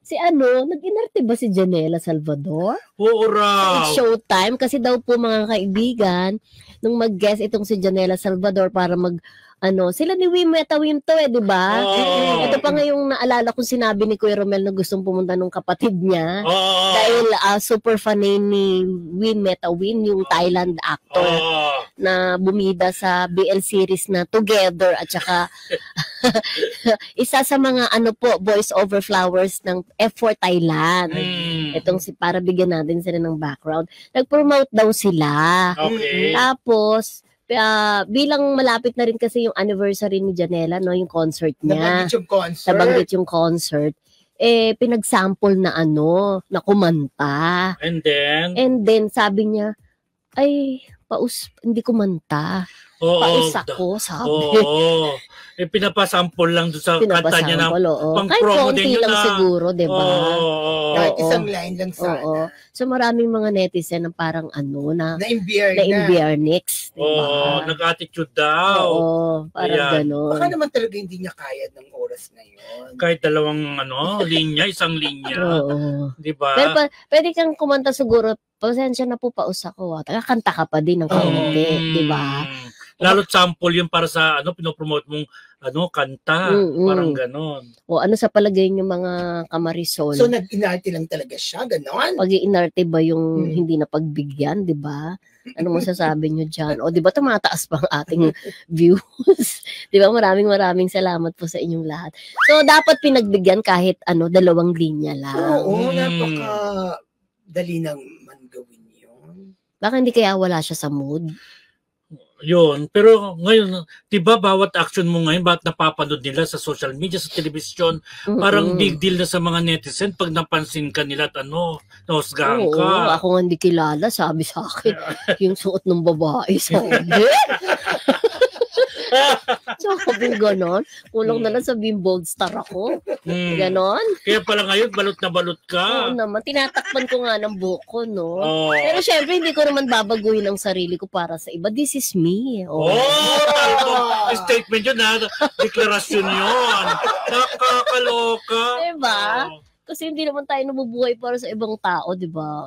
Si ano, nag-inarte ba si Janela Salvador? Oo Sa raw. Showtime kasi daw po mga kaibigan nung mag-guest itong si Janela Salvador para sila ni Wim Metawim to di ba? Oo. Ito pa nga yung naalala kong sinabi ni Kuya Romel na gustong pumunta nung kapatid niya. Oo. Dahil super fan ni Wim Metawim, yung Thailand actor na bumida sa BL series na Together at saka isa sa mga voice over flowers ng F4 Thailand. Itong para bigyan natin sila ng background. Nag-promote daw sila. Okay. Tapos bilang malapit na rin kasi yung anniversary ni Janela, no, yung concert niya. Nabanggit yung concert. Pinag-sample na na kumanta. And then sabi niya, ay, hindi kumanta. Paus ako, sabi. Oo. Pinapasample lang doon sa kanta niya na pang-promo din yun lang siguro, diba? Kahit isang line lang sana. So maraming mga netizen na parang na-imbiernix. Diba? Oo, nag-attitude daw. Oo, parang gano'n. Baka naman talaga hindi niya kaya ng oras na yun. Kahit dalawang linya, isang linya. Oo. Diba? Pero pwede kang kumanta siguro, pasensya na po, paus ako. Kanta ka pa din ng kaunti, diba? Lalo't sample yun para sa pinopromote mong kanta. Parang ganon. O sa palagay niyo mga kamarisol? So nag-inarte lang talaga siya, ganon? Pag-iinarte ba yung hindi na pagbigyan, di ba? Ano masasabi niyo dyan? O di ba tumataas pa ang ating views? Di ba? Maraming salamat po sa inyong lahat. So dapat pinagbigyan kahit 2 linya lang. Oo, napaka-dali nang manggawin yun. Baka hindi kaya wala siya sa mood? Yun. Pero ngayon, diba bawat action mo ngayon, bakit napapanood nila sa social media, sa television, parang big deal na sa mga netizen pag napansin ka nila at nahusgahan ka. Oo, ako nga hindi kilala, sabi sa akin, yung suot ng babae, sabi. So, sabi ganon, kulang na lang sabihin bold star ako. Ganon. Kaya pala ngayon, balot na balot ka. Oo naman, tinatakpan ko nga ng buhok ko, no? Pero syempre, hindi ko naman babaguhin ang sarili ko para sa iba. This is me. Statement yun, deklarasyon yun. Nakakaloka. Diba? Kasi hindi naman tayo nabubuhay para sa ibang tao, diba?